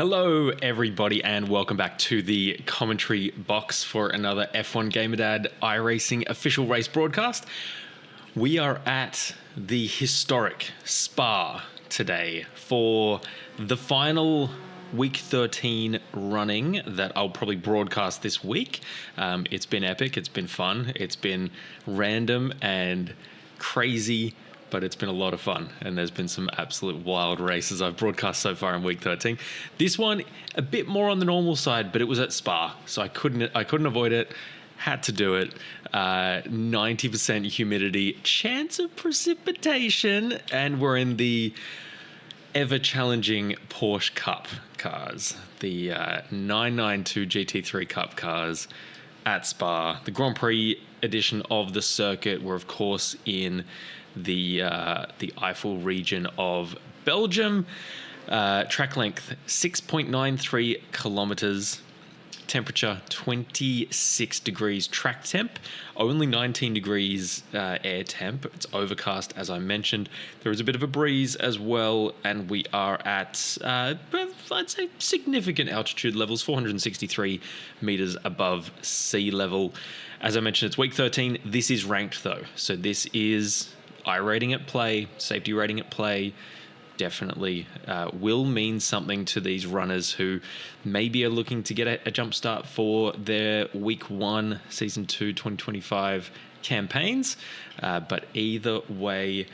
Hello, everybody, and welcome back to the commentary box for another F1 Gamerdad iRacing official race broadcast. We are at the historic Spa today for the final week 13 running that I'll probably broadcast this week. It's been epic, it's been fun, it's been random and crazy, but it's been a lot of fun, and there's been some absolute wild races I've broadcast so far in week 13. This one, a bit more on the normal side, but it was at Spa, so I couldn't avoid it. Had to do it. 90% humidity, chance of precipitation, and we're in the ever-challenging Porsche Cup cars, the 992 GT3 Cup cars at Spa. The Grand Prix edition of the circuit. We're, of course, in the Eifel region of Belgium. Track length 6.93 kilometers. Temperature 26 degrees. Track temp only 19 degrees air temp. It's overcast, as I mentioned. There is a bit of a breeze as well, and we are at I'd say significant altitude levels, 463 meters above sea level. As I mentioned, it's week 13. This is ranked though, so this is iRating at play, safety rating at play. Definitely will mean something to these runners who maybe are looking to get a jump start for their week 1, season 2, 2025 campaigns. But either way,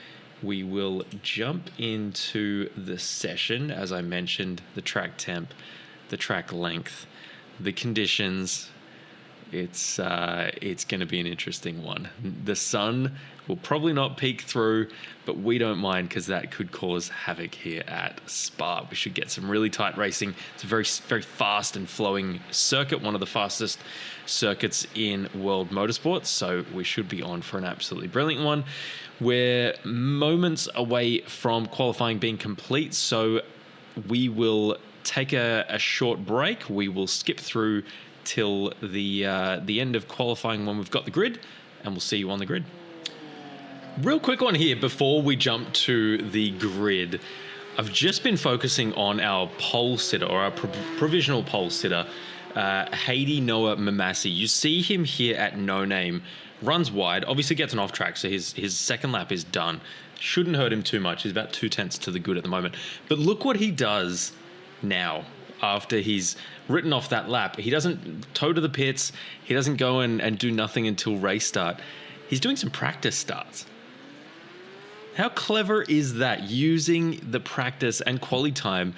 we will jump into the session. As I mentioned, the track temp, the track length, the conditions. It's going to be an interesting one. The sun will probably not peek through, but we don't mind because that could cause havoc here at Spa. We should get some really tight racing. It's a very, very fast and flowing circuit, one of the fastest circuits in world motorsport, so we should be on for an absolutely brilliant one. We're moments away from qualifying being complete, so we will take a short break. We will skip through till the end of qualifying when we've got the grid, and we'll see you on the grid. Real quick one here before we jump to the grid. I've just been focusing on our pole sitter, or our provisional pole sitter, Haidi Noah Mamasi. You see him here at No Name, runs wide, obviously gets an off track, so his second lap is done. Shouldn't hurt him too much. He's about 0.2 to the good at the moment. But look what he does now. After he's written off that lap, he doesn't tow to the pits. He doesn't go and do nothing until race start. He's doing some practice starts. How clever is that? Using the practice and quali time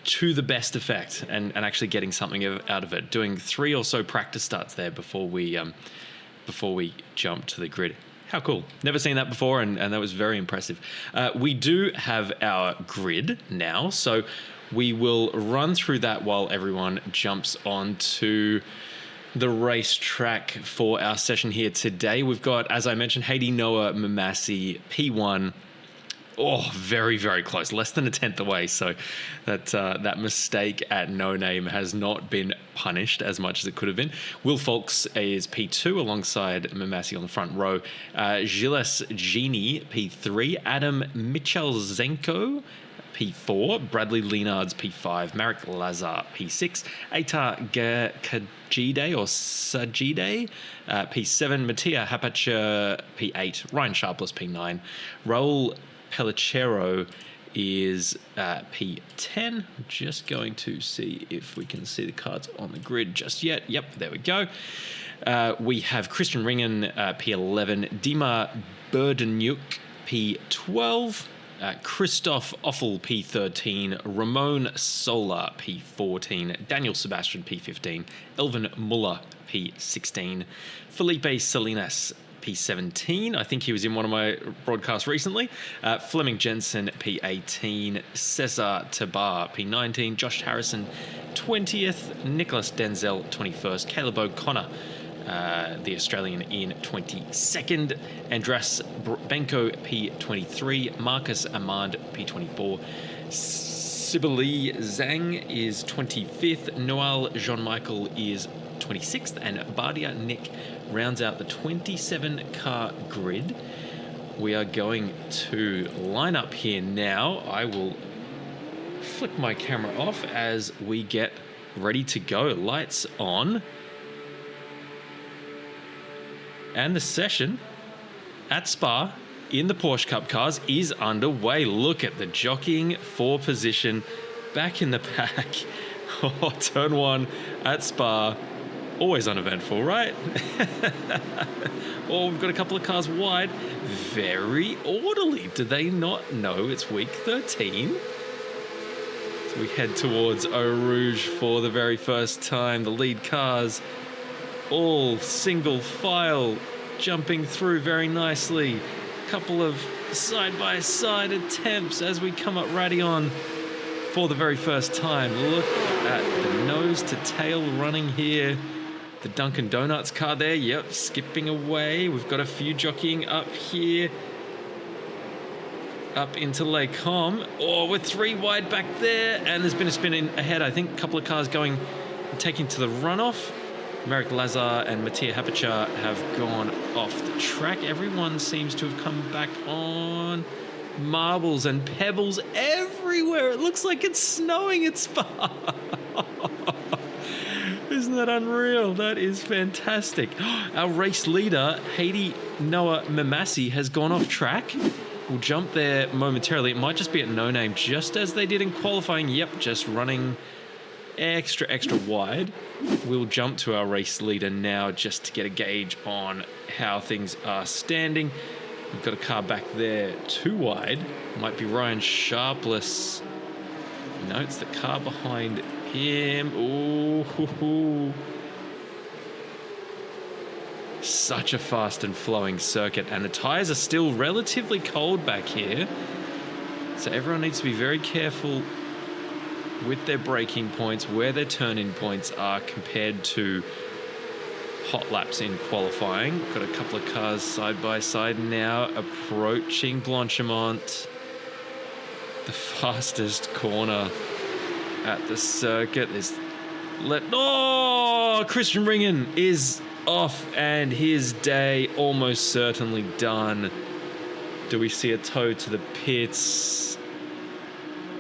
to the best effect and actually getting something out of it. Doing 3 or so practice starts there before we jump to the grid. How cool. Never seen that before, and that was very impressive. We do have our grid now, so we will run through that while everyone jumps onto the racetrack for our session here today. We've got, as I mentioned, Haidi Noah Mamasi, P1. Oh, very, very close. Less than 1/10 away. So that mistake at No Name has not been punished as much as it could have been. Will Folks is P2 alongside Mamasi on the front row. Gilles Genie, P3. Adam Michalzenko, P4, Bradley Leonard's P5, Marek Lazar P6, Eitar Kajide or Sajide P7, Mattia Hapacher P8, Ryan Sharpless P9, Raul Pellicero is P10. Just going to see if we can see the cards on the grid just yet. Yep, there we go. We have Christian Ringen P11, Dima Burdenuk P12, Christoph Offel P13, Ramon Sola P14, Daniel Sebastian P15, Elvin Muller P16, Felipe Salinas P17. I think he was in one of my broadcasts recently. Fleming Jensen P18, Cesar Tabar P19, Josh Harrison 20th, Nicholas Denzel 21st, Caleb O'Connor the Australian in 22nd, Andras Benko P23, Marcus Amand P24, Sibylle Zhang is 25th, Noel Jean-Michel is 26th, and Bardia Nick rounds out the 27-car grid. We are going to line up here now. I will flick my camera off as we get ready to go. Lights on. And the session at Spa in the Porsche Cup cars is underway. Look at the jockeying for position back in the pack. Oh, turn one at Spa. Always uneventful, right? Oh, we've got a couple of cars wide. Very orderly. Do they not know it's week 13? So we head towards Eau Rouge for the very first time. The lead cars all single file jumping through very nicely. Couple of side-by-side attempts as we come up Radeon for the very first time. Look at the nose to tail running here. The Dunkin' Donuts car there, yep, skipping away. We've got a few jockeying up here. Up into Lake Com. Oh, we're 3 wide back there. And there's been a spin in ahead. I think a couple of cars taking to the runoff. Merrick Lazar and Mattia Hapichar have gone off the track. Everyone seems to have come back on. Marbles and pebbles everywhere. It looks like it's snowing at Spa. Isn't that unreal? That is fantastic. Our race leader, Haiti Noah Mamasi, has gone off track. We'll jump there momentarily. It might just be at no name, just as they did in qualifying. Yep, just running extra wide. We'll jump to our race leader now just to get a gauge on how things are standing. We've got a car back there 2 wide. Might be Ryan Sharpless. No, it's the car behind him. Ooh. Such a fast and flowing circuit, and the tyres are still relatively cold back here. So everyone needs to be very careful with their braking points, where their turn-in points are compared to hot laps in qualifying. Got a couple of cars side by side now approaching Blanchimont. The fastest corner at the circuit. Christian Ringen is off and his day almost certainly done. Do we see a tow to the pits?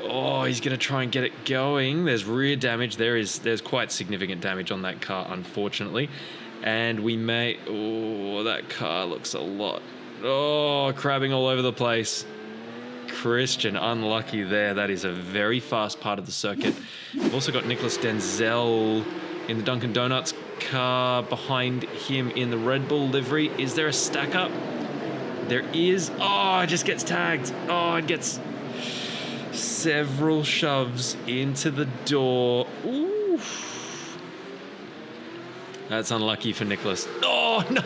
Oh, he's going to try and get it going. There's rear damage. There's quite significant damage on that car, unfortunately. And we may... Oh, that car looks a lot... Oh, crabbing all over the place. Christian, unlucky there. That is a very fast part of the circuit. We've also got Nicholas Denzel in the Dunkin' Donuts car. Behind him in the Red Bull livery. Is there a stack up? There is. Oh, it just gets tagged. Oh, it gets... several shoves into the door. Ooh. That's unlucky for Nicholas. Oh, no.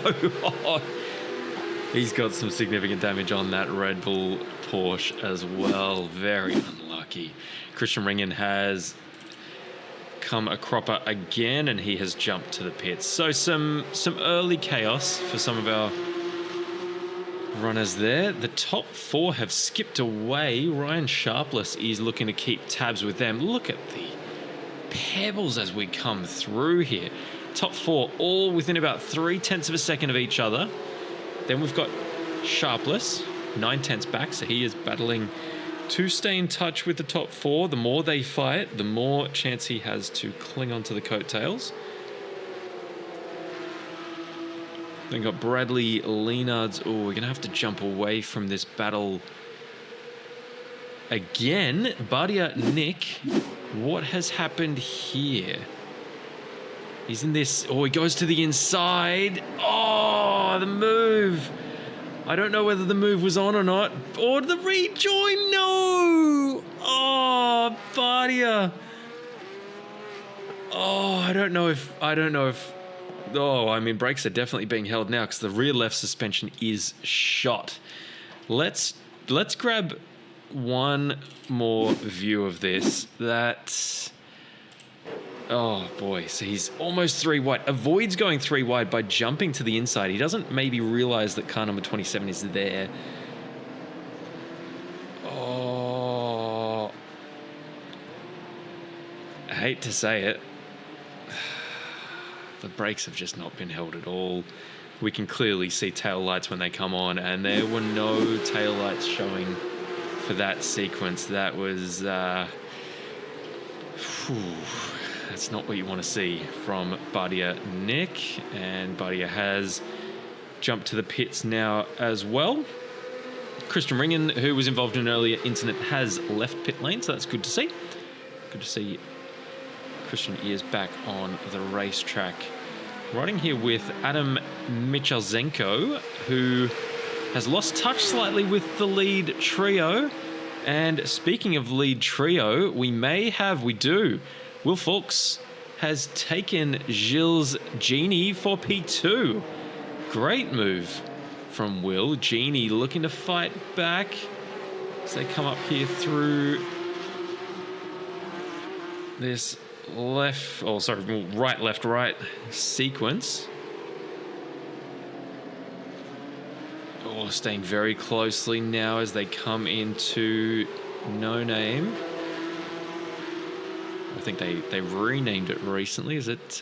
Oh. He's got some significant damage on that Red Bull Porsche as well. Very unlucky. Christian Ringen has come a cropper again, and he has jumped to the pits. So some early chaos for some of our runners there. The top 4 have skipped away. Ryan Sharpless is looking to keep tabs with them. Look at the pebbles as we come through here. Top 4 all within about 0.3 of a second of each other. Then we've got Sharpless 0.9 back, so he is battling to stay in touch with the top 4. The more they fight, the more chance he has to cling onto the coattails. Then got Bradley Leonards. Oh, we're going to have to jump away from this battle again. Badia Nick, what has happened here? He's in this. Oh, he goes to the inside. Oh, the move. I don't know whether the move was on or not. Or the rejoin. No. Oh, Badia. Oh, I don't know if. Oh, I mean, brakes are definitely being held now because the rear left suspension is shot. Let's grab one more view of this. Oh boy, so he's almost 3 wide. Avoids going 3 wide by jumping to the inside. He doesn't maybe realize that car number 27 is there. Oh, I hate to say it. The brakes have just not been held at all. We can clearly see tail lights when they come on, and there were no tail lights showing for that sequence. That was That's not what you want to see from Bardia Nick. And Bardia has jumped to the pits now as well. Christian Ringen, who was involved in an earlier incident, has left pit lane, so that's good to see. Good to see Christian is back on the racetrack. Riding here with Adam Michalzenko, who has lost touch slightly with the lead trio. And speaking of lead trio, we do. Will Fawkes has taken Gilles Genie for P2. Great move from Will. Genie looking to fight back as they come up here through this right, left, right sequence. Oh, staying very closely now as they come into No Name. I think they renamed it recently. Is it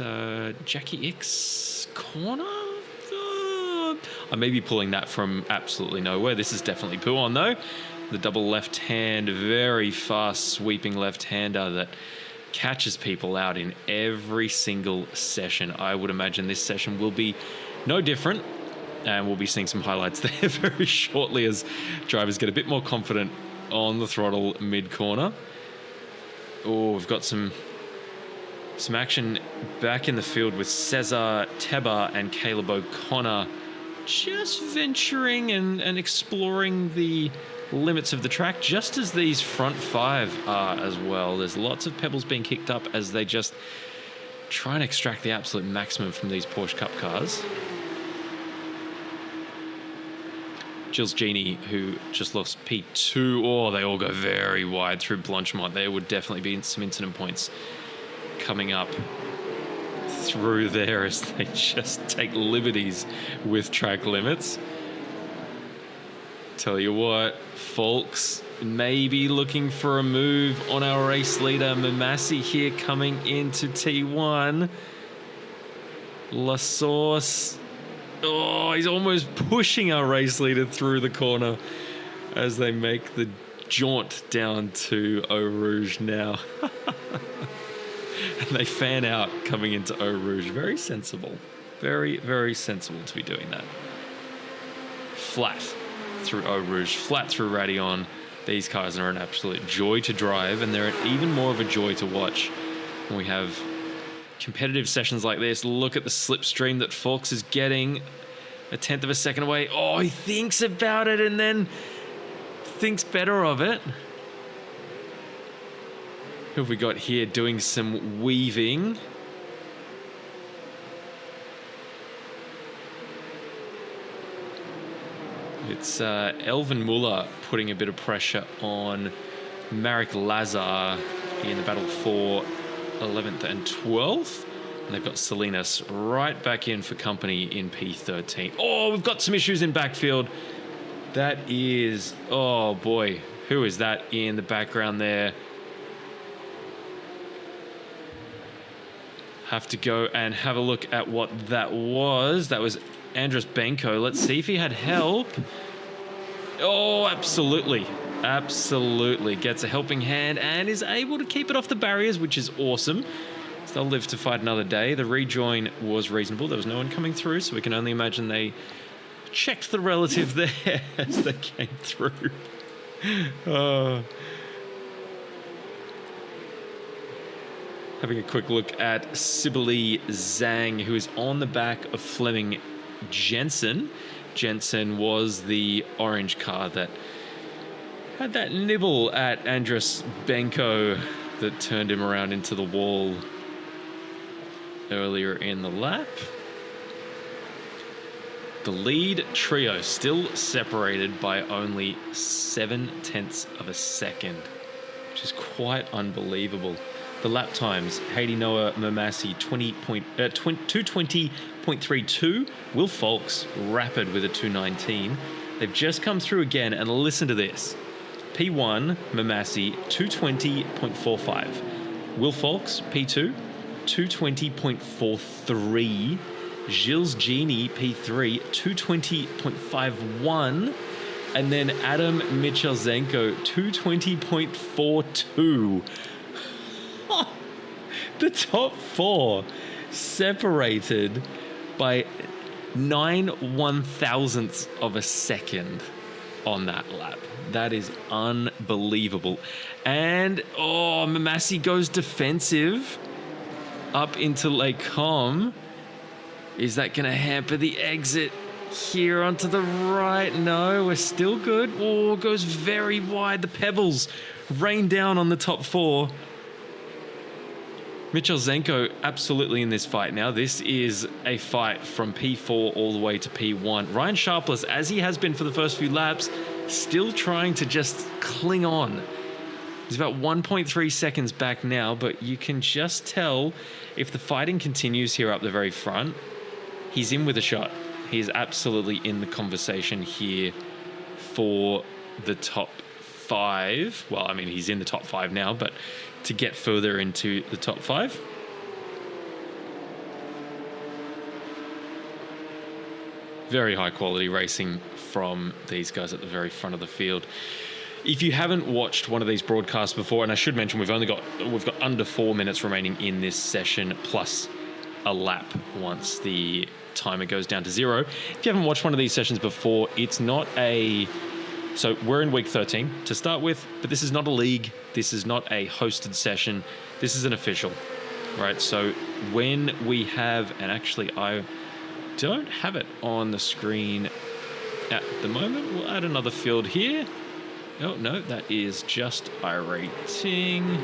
Jackie X Corner? I may be pulling that from absolutely nowhere. This is definitely Puon though. The double left hand, very fast sweeping left-hander that catches people out in every single session. I would imagine this session will be no different. And we'll be seeing some highlights there very shortly as drivers get a bit more confident on the throttle mid-corner. Oh, we've got some action back in the field with Cesar Teber and Caleb O'Connor just venturing and exploring the limits of the track, just as these front five are as well. There's lots of pebbles being kicked up as they just try and extract the absolute maximum from these Porsche Cup cars. Gilles Genie, who just lost P2. Oh, they all go very wide through Blanchemont. There would definitely be some incident points coming up through there as they just take liberties with track limits. Tell you what, folks, maybe looking for a move on our race leader, Mamasi here coming into T1. La Source. Oh, he's almost pushing our race leader through the corner as they make the jaunt down to Eau Rouge now. And they fan out coming into Eau Rouge. Very sensible. Very, very sensible to be doing that. Flat through Eau Rouge, flat through Radeon. These cars are an absolute joy to drive, and they're even more of a joy to watch when we have competitive sessions like this. Look at the slipstream that Fawkes is getting, a tenth of a second away. Oh, he thinks about it and then thinks better of it. Who have we got here doing some weaving? It's Elvin Muller putting a bit of pressure on Marek Lazar in the battle for 11th and 12th. And they've got Salinas right back in for company in P13. Oh, we've got some issues in backfield. That is, oh boy, who is that in the background there? Have to go and have a look at what that was. That was Andras Benko. Let's see if he had help. Oh, absolutely. Absolutely. Gets a helping hand and is able to keep it off the barriers, which is awesome. So they'll live to fight another day. The rejoin was reasonable. There was no one coming through, so we can only imagine they checked the relative there as they came through. Having a quick look at Sibylle Zhang, who is on the back of Fleming Jensen. Jensen was the orange car that had that nibble at Andras Benko that turned him around into the wall earlier in the lap. The lead trio still separated by only 7/10 of a second, which is quite unbelievable. The lap times, Haiti Noah Mamasi 220.32, Will Fawkes rapid with a 219. They've just come through again, and listen to this. P1 Mamasi 220.45. Will Fawkes P2 220.43. Gilles Genie P3 220.51. And then Adam Michalzenko 220.42. The top four separated by 9/1000ths of a second on that lap. That is unbelievable. And, Mamasi goes defensive up into Lake Com. Is that going to hamper the exit here onto the right? No, we're still good. Oh, goes very wide. The pebbles rain down on the top four. Mitchell Zenko absolutely in this fight now. This is a fight from P4 all the way to P1. Ryan Sharpless, as he has been for the first few laps, still trying to just cling on. He's about 1.3 seconds back now, but you can just tell if the fighting continues here up the very front, he's in with a shot. He is absolutely in the conversation here for the top 5. Well, I mean, he's in the top 5 now, but to get further into the top 5. Very high quality racing from these guys at the very front of the field. If you haven't watched one of these broadcasts before, and I should mention we've got under 4 minutes remaining in this session, plus a lap once the timer goes down to 0. If you haven't watched one of these sessions before, it's not a... So we're in week 13 to start with, but this is not a league. This is not a hosted session. This is an official, right? So when we have, and actually I don't have it on the screen at the moment. We'll add another field here. Oh, no, that is just iRacing.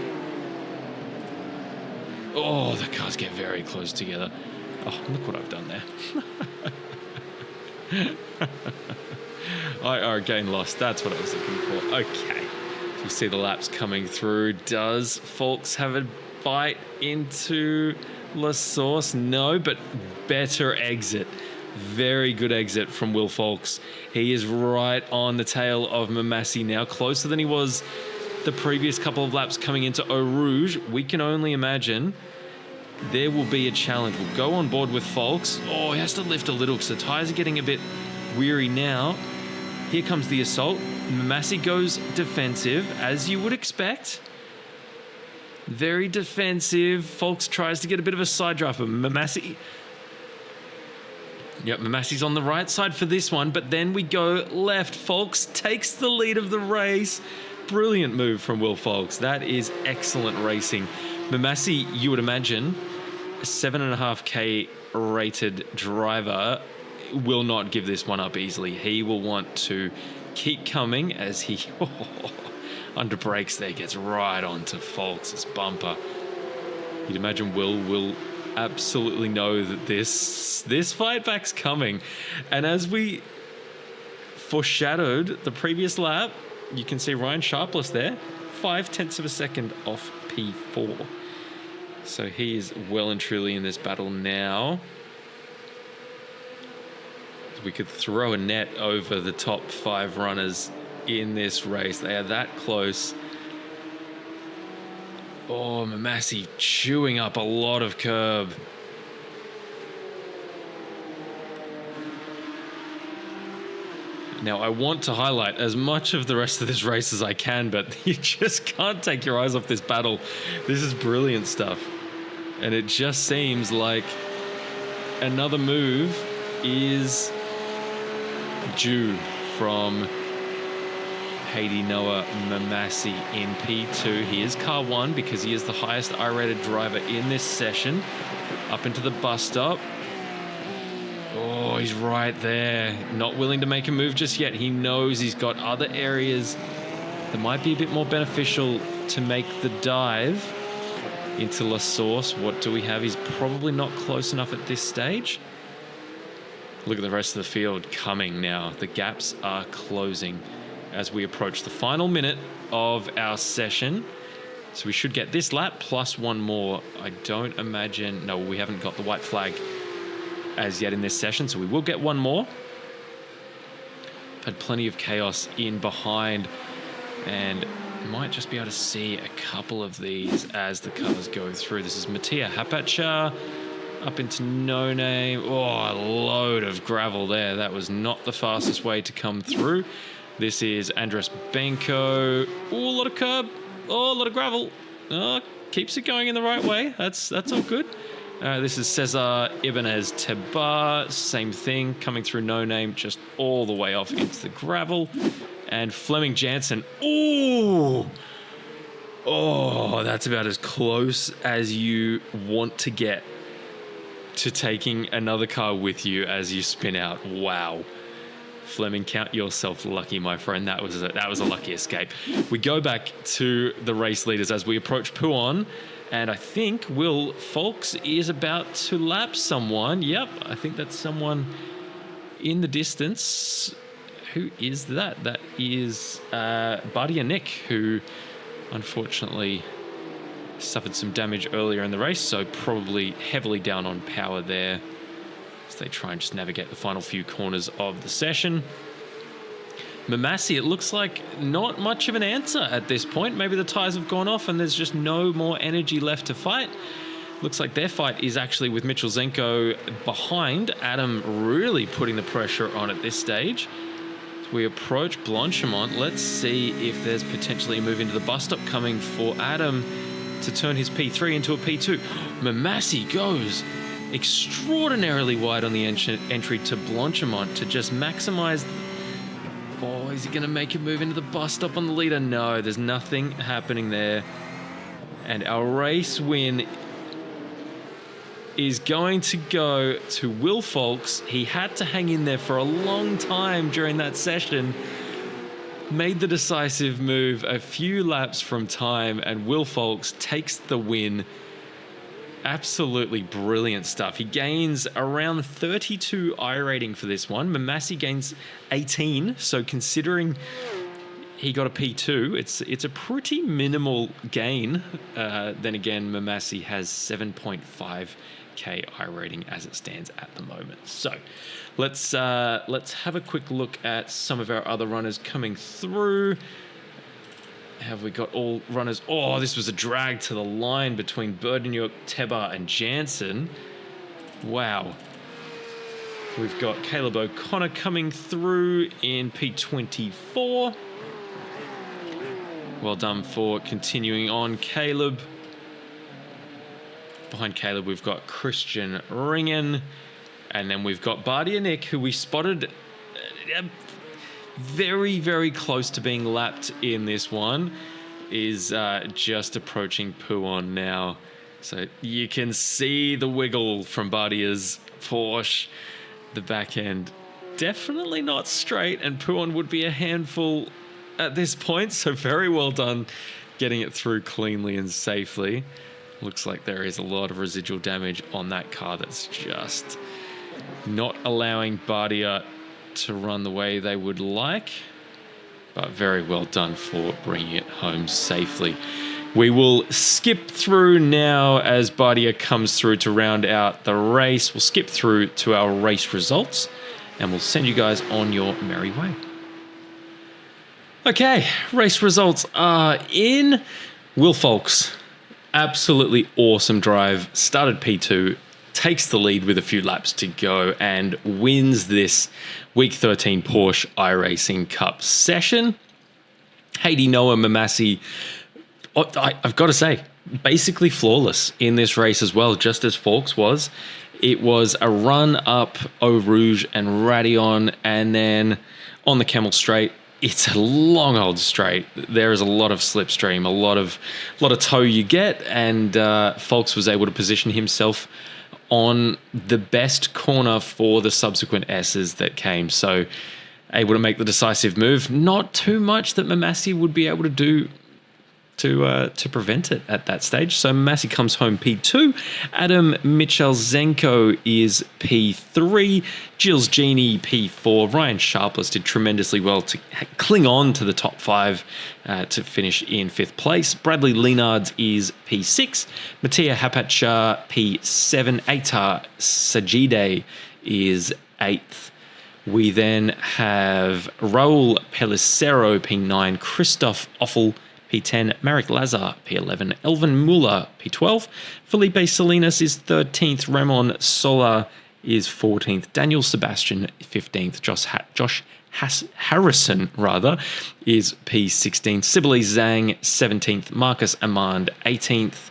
Oh, the cars get very close together. Oh, look what I've done there. IR gain lost. That's what I was looking for. Okay. So we see the laps coming through. Does Folks have a bite into La Source? No, but better exit. Very good exit from Will Folks. He is right on the tail of Mamasi now, closer than he was the previous couple of laps coming into Eau Rouge. We can only imagine there will be a challenge. We'll go on board with Folks. Oh, he has to lift a little because the tyres are getting a bit weary now. Here comes the assault. Mamasi goes defensive, as you would expect. Very defensive. Folks tries to get a bit of a side drive, but Mamasi... Yep, Mamasi's on the right side for this one, but then we go left. Folks takes the lead of the race. Brilliant move from Will Folks. That is excellent racing. Mamasi, you would imagine, a 7.5K rated driver will not give this one up easily. He will want to keep coming as he under brakes there, gets right onto Folks' bumper. You'd imagine Will absolutely know that this fight back's coming. And as we foreshadowed the previous lap, you can see Ryan Sharpless there, 0.5 of a second off P4. So he is well and truly in this battle now. We could throw a net over the top 5 runners in this race. They are that close. Oh, Mamasi chewing up a lot of curb. Now, I want to highlight as much of the rest of this race as I can, but you just can't take your eyes off this battle. This is brilliant stuff. And it just seems like another move is due from Haiti Noah Mamasi in P2. He is car 1 because he is the highest I-rated driver in this session. Up into the bus stop. Oh, he's right there. Not willing to make a move just yet. He knows he's got other areas that might be a bit more beneficial to make the dive into La Source. What do we have? He's probably not close enough at this stage. Look at the rest of the field coming now. The gaps are closing as we approach the final minute of our session. So we should get this lap plus one more. I don't imagine... No, we haven't got the white flag as yet in this session, so we will get one more. Had plenty of chaos in behind, and might just be able to see a couple of these as the cars go through. This is Mattia Hapacha up into No Name. Oh, a load of gravel there. That was not the fastest way to come through. This is Andres Benko. Oh, a lot of curb. Oh, a lot of gravel. Oh, keeps it going in the right way. That's all good. This is Cesar Ibanez Tebar. Same thing, coming through No Name, just all the way off into the gravel. And Fleming Jansen. Oh, that's about as close as you want to get to taking another car with you as you spin out. Wow. Fleming, count yourself lucky, my friend. That was a lucky escape. We go back to the race leaders as we approach Pouhon, and I think Will Folks is about to lap someone. Yep, I think that's someone in the distance. Who is that? That is Bardia Nick, who unfortunately suffered some damage earlier in the race, so probably heavily down on power there as they try and just navigate the final few corners of the session. Mamasi, it looks like not much of an answer at this point. Maybe the tyres have gone off and there's just no more energy left to fight. Looks like their fight is actually with Mitchell Zenko behind. Adam really putting the pressure on at this stage. As we approach Blanchimont, let's see if there's potentially a move into the bus stop coming for Adam to turn his P3 into a P2. Mamasi goes extraordinarily wide on the entry to Blanchimont to just maximize. Oh, is he going to make a move into the bus stop on the leader? No, there's nothing happening there. And our race win is going to go to Will Folks. He had to hang in there for a long time during that session. Made the decisive move a few laps from time, and Will Folks takes the win. Absolutely brilliant stuff. He gains around 32 iRating for this one. Mamasi gains 18, so considering he got a P2, it's a pretty minimal gain. Then again, Mamasi has 7.5k iRating as it stands at the moment. So let's have a quick look at some of our other runners coming through. Have we got all runners? Oh, this was a drag to the line between Burdenuk, Tebar, and Jansen. Wow. We've got Caleb O'Connor coming through in P24. Well done for continuing on, Caleb. Behind Caleb, we've got Christian Ringen. And then we've got Bardia Nick, who we spotted very, very close to being lapped in this one, is just approaching Pouhon now. So you can see the wiggle from Bardia's Porsche. The back end definitely not straight, and Pouhon would be a handful at this point. So very well done getting it through cleanly and safely. Looks like there is a lot of residual damage on that car that's just not allowing Bardia to run the way they would like, but very well done for bringing it home safely. We will skip through now as Bardia comes through to round out the race. We'll skip through to our race results and we'll send you guys on your merry way. Okay, race results are in. Will Folks, absolutely awesome drive. Started P2, takes the lead with a few laps to go and wins this Week 13 Porsche iRacing Cup session. Haiti Noah Mamasi, I've got to say, basically flawless in this race as well, just as Folks was. It was a run up Eau Rouge and Radion, and then on the Camel Straight, it's a long old straight. There is a lot of slipstream, a lot of toe you get, and Folks was able to position himself on the best corner for the subsequent S's that came. So able to make the decisive move. Not too much that Mamasi would be able to do to prevent it at that stage. So Mamasi comes home P2. Adam Michalzenko is P3. Gilles Genie P4. Ryan Sharpless did tremendously well to cling on to the top 5 to finish in 5th place. Bradley Leonards is P6. Mattia Hapacha P7. Aitar Sajide is 8th. We then have Raul Pellicero P9. Christoph Offel P10, Marek Lazar, P11, Elvin Muller, P12, Felipe Salinas is 13th, Ramon Sola is 14th, Daniel Sebastian 15th, Josh Harrison is P16, Sibylle Zhang 17th, Marcus Amand 18th,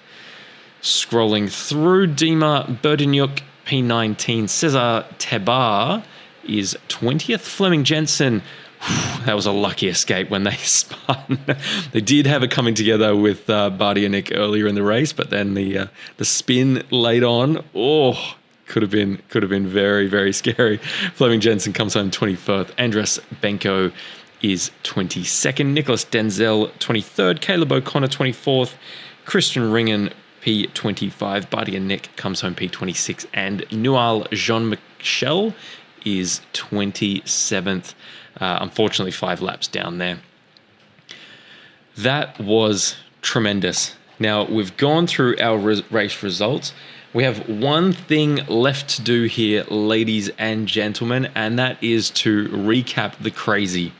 Scrolling through, Dima Berdanyuk, P19. Cesar Tebar is 20th. Fleming Jensen, that was a lucky escape when they spun. They did have it coming together with Bardianik earlier in the race, but then the spin late on, could have been very, very scary. Fleming Jensen comes home 21st. Andres Benko is 22nd. Nicholas Denzel 23rd. Caleb O'Connor 24th. Christian Ringen P25. Bardianik comes home P26, and Nual Jean-Michel is 27th. Unfortunately, 5 laps down there. That was tremendous. Now, we've gone through our race results. We have one thing left to do here, ladies and gentlemen, and that is to recap the crazy.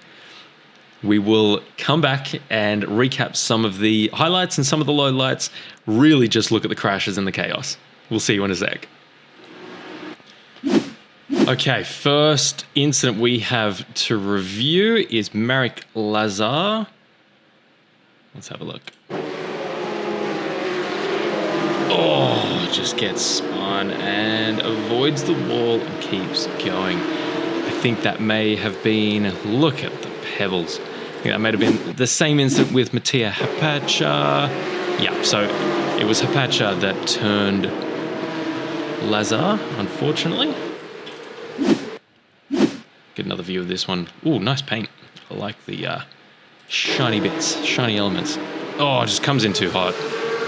We will come back and recap some of the highlights and some of the lowlights. Really just look at the crashes and the chaos. We'll see you in a sec. Okay, first incident we have to review is Marek Lazar. Let's have a look. Just gets spun and avoids the wall and keeps going. I think that may have been, look at the pebbles. I think that might have been the same incident with Mattia Hapacha. Yeah, so it was Hapacha that turned Lazar, unfortunately. Get another view of this one. Ooh, nice paint. I like the shiny bits, shiny elements. Oh, it just comes in too hot.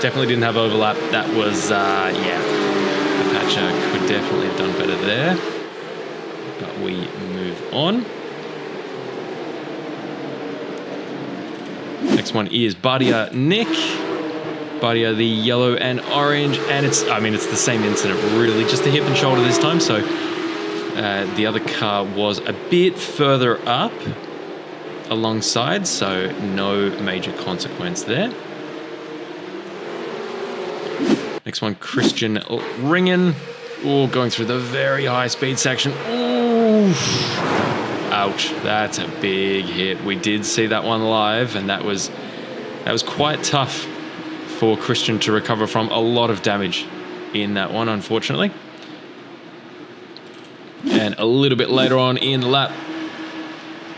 Definitely didn't have overlap. That was, Apache could definitely have done better there. But we move on. Next one is Bardia Nick. Bardia the yellow and orange. And it's the same incident, really. Just a hip and shoulder this time. So the other car was a bit further up alongside. So no major consequence there. Next one, Christian Ringen. Going through the very high speed section. Ouch, that's a big hit. We did see that one live, and that was quite tough for Christian to recover from. A lot of damage in that one, unfortunately. And a little bit later on in the lap.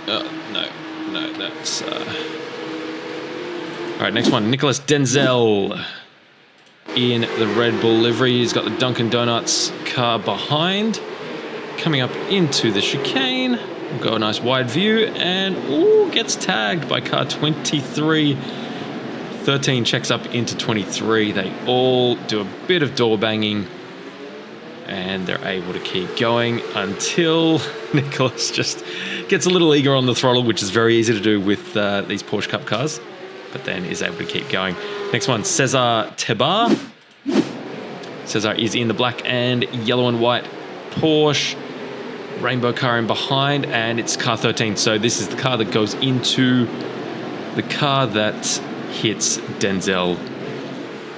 No, that's... All right, next one, Nicholas Denzel. In the Red Bull livery, he's got the Dunkin' Donuts car behind. Coming up into the chicane. We've got a nice wide view and gets tagged by car 23. 13 checks up into 23. They all do a bit of door banging and they're able to keep going until Nicholas just gets a little eager on the throttle, which is very easy to do with these Porsche Cup cars, but then is able to keep going. Next one, Cesar Tebar. Cesar is in the black and yellow and white Porsche. Rainbow car in behind, and it's car 13. So this is the car that goes into the car that hits Denzel.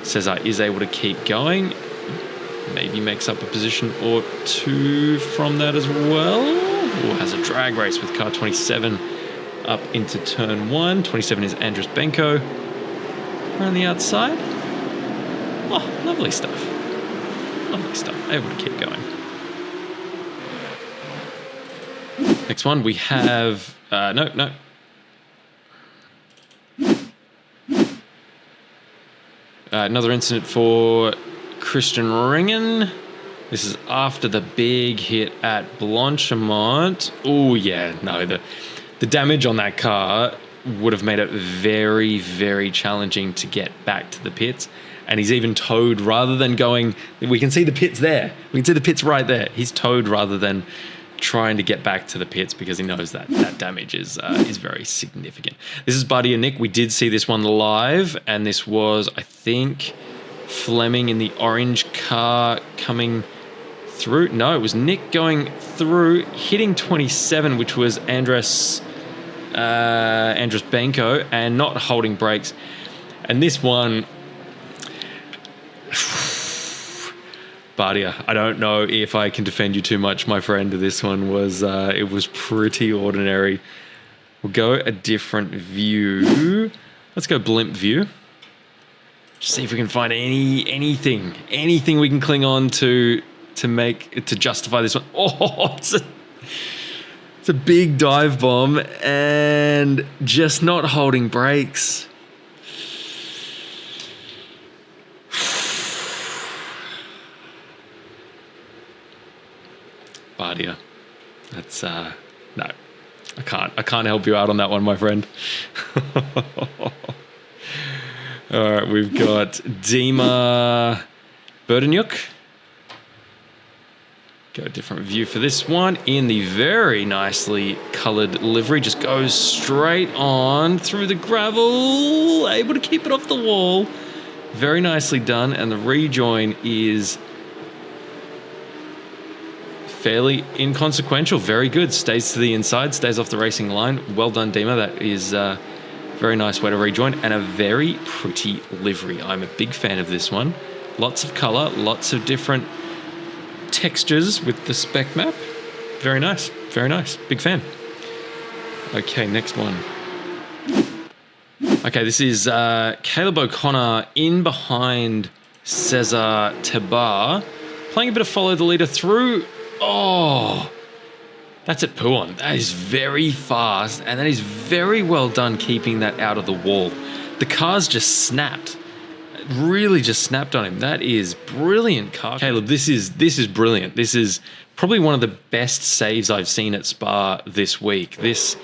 Cesar is able to keep going. Maybe makes up a position or two from that as well. Has a drag race with car 27 up into turn 1. 27 is Andres Benko. Around the outside. Oh, lovely stuff. Lovely stuff. Able to keep going. Next one, we have... No. Another incident for Christian Ringen. This is after the big hit at Blanchimont. Oh, yeah. No, the damage on that car would have made it very, very challenging to get back to the pits. And he's even towed rather than going... We can see the pits there. We can see the pits right there. He's towed rather than trying to get back to the pits because he knows that that damage is very significant. This is Buddy and Nick. We did see this one live, and this was, I think, Fleming in the orange car coming through. No, it was Nick going through, hitting 27, which was Andres Benko, and not holding brakes. And this one... Bardia, I don't know if I can defend you too much, my friend. This one was, it was pretty ordinary. We'll go a different view. Let's go blimp view. See if we can find anything we can cling on to justify this one. Oh, it's a big dive bomb and just not holding brakes. Bardia. That's no. I can't help you out on that one, my friend. All right, we've got Dima Berdanyuk. Go a different view for this one in the very nicely coloured livery. Just goes straight on through the gravel, able to keep it off the wall. Very nicely done, and the rejoin is fairly inconsequential. Very good. Stays to the inside, stays off the racing line. Well done, Dima. That is a very nice way to rejoin, and a very pretty livery. I'm a big fan of this one. Lots of colour, lots of different textures with the spec map. Very nice. Very nice. Big fan. Okay, next one. Okay, this is Caleb O'Connor in behind Cesar Tebar, playing a bit of follow the leader through. Oh, that's at Puon. That is very fast, and that is very well done keeping that out of the wall. The car's just snapped. Really just snapped on him. That is brilliant car. Caleb, this is brilliant. This is probably one of the best saves I've seen at Spa this week. This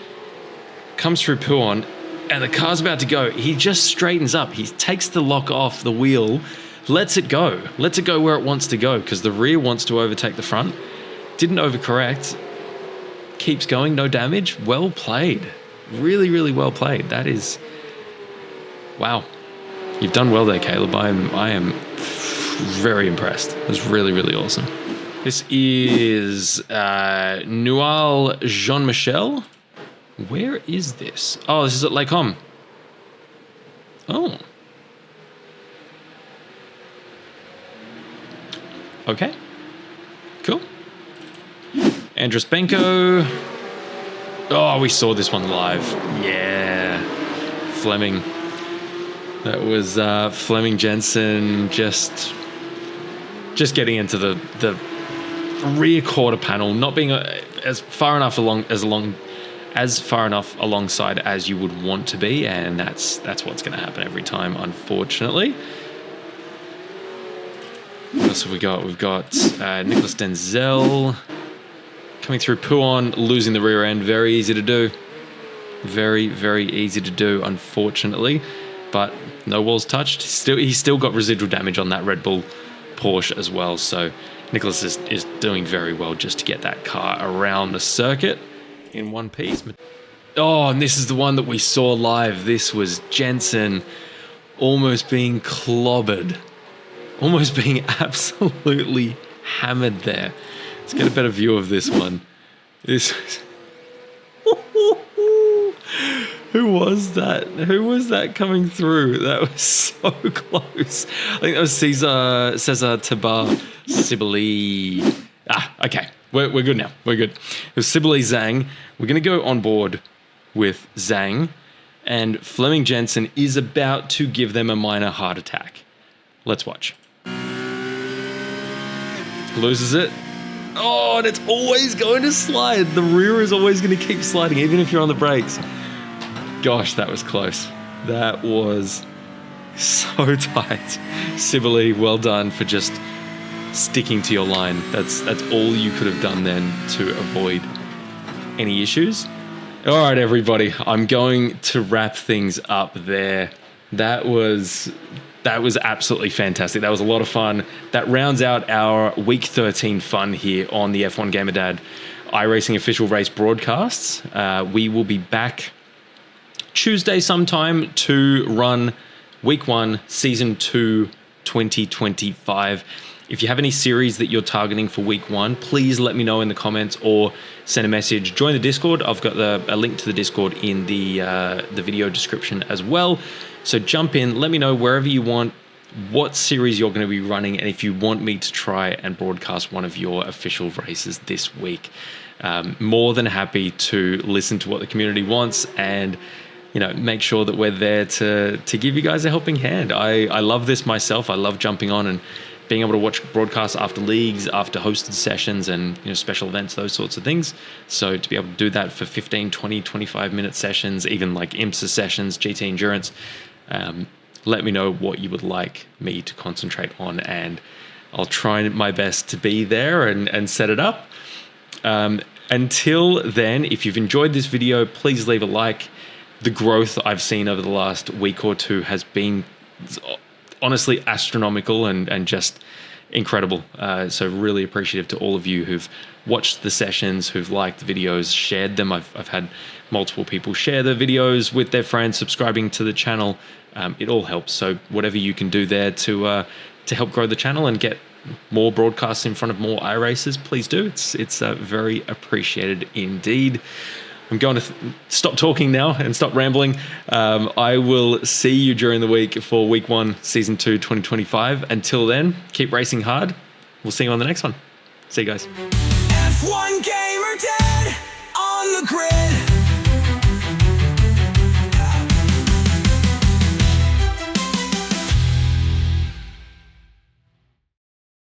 comes through Puon, and the car's about to go. He just straightens up. He takes the lock off the wheel, lets it go. Lets it go where it wants to go, because the rear wants to overtake the front. Didn't overcorrect. Keeps going, no damage. Well played. Really, really well played. That is... wow. You've done well there, Caleb. I am very impressed. It was really, really awesome. This is Nual Jean-Michel. Where is this? Oh, this is at Lake Homme. Oh. Okay. Cool. Andrus Benko. Oh, we saw this one live. Yeah. Fleming. That was Fleming Jensen just getting into the rear quarter panel, not being as far enough alongside as you would want to be, and that's what's going to happen every time, unfortunately. What else have we got? We've got Nicholas Denzel coming through Puon, losing the rear end. Very easy to do. Very, very easy to do, unfortunately. But no walls touched. He's still got residual damage on that Red Bull Porsche as well. So Nicholas is doing very well just to get that car around the circuit in one piece. Oh, and this is the one that we saw live. This was Jensen almost being clobbered. Almost being absolutely hammered there. Let's get a better view of this one. This Who was that? Who was that coming through? That was so close. I think that was Cesar Tebar Sibylle. Okay. We're good now. We're good. It was Sibylle Zhang. We're going to go on board with Zhang, and Fleming Jensen is about to give them a minor heart attack. Let's watch. Loses it. Oh, and it's always going to slide. The rear is always going to keep sliding, even if you're on the brakes. Gosh, that was close. That was so tight. Sibylle, well done for just sticking to your line. That's all you could have done then to avoid any issues. All right, everybody, I'm going to wrap things up there. That was absolutely fantastic. That was a lot of fun. That rounds out our Week 13 fun here on the F1 GamerDad iRacing official race broadcasts. We will be back Tuesday sometime to run Week 1, Season 2, 2025. If you have any series that you're targeting for Week 1, please let me know in the comments or send a message. Join the Discord. I've got a link to the Discord in the video description as well. So jump in, let me know wherever you want, what series you're going to be running, and if you want me to try and broadcast one of your official races this week. More than happy to listen to what the community wants and make sure that we're there to give you guys a helping hand. I love this myself. I love jumping on and being able to watch broadcasts after leagues, after hosted sessions and special events, those sorts of things. So to be able to do that for 15, 20, 25-minute sessions, even like IMSA sessions, GT Endurance, let me know what you would like me to concentrate on, and I'll try my best to be there and set it up. Until then, if you've enjoyed this video, please leave a like. The growth I've seen over the last week or two has been honestly astronomical and just incredible. So really appreciative to all of you who've watched the sessions, who've liked the videos, shared them. I've had multiple people share the videos with their friends, subscribing to the channel. It all helps. So whatever you can do there to help grow the channel and get more broadcasts in front of more iRacers, please do. It's very appreciated indeed. I'm going to stop talking now and stop rambling. I will see you during the week for Week 1, Season 2, 2025. Until then, keep racing hard. We'll see you on the next one. See you guys. F1 gamer dead on the grid.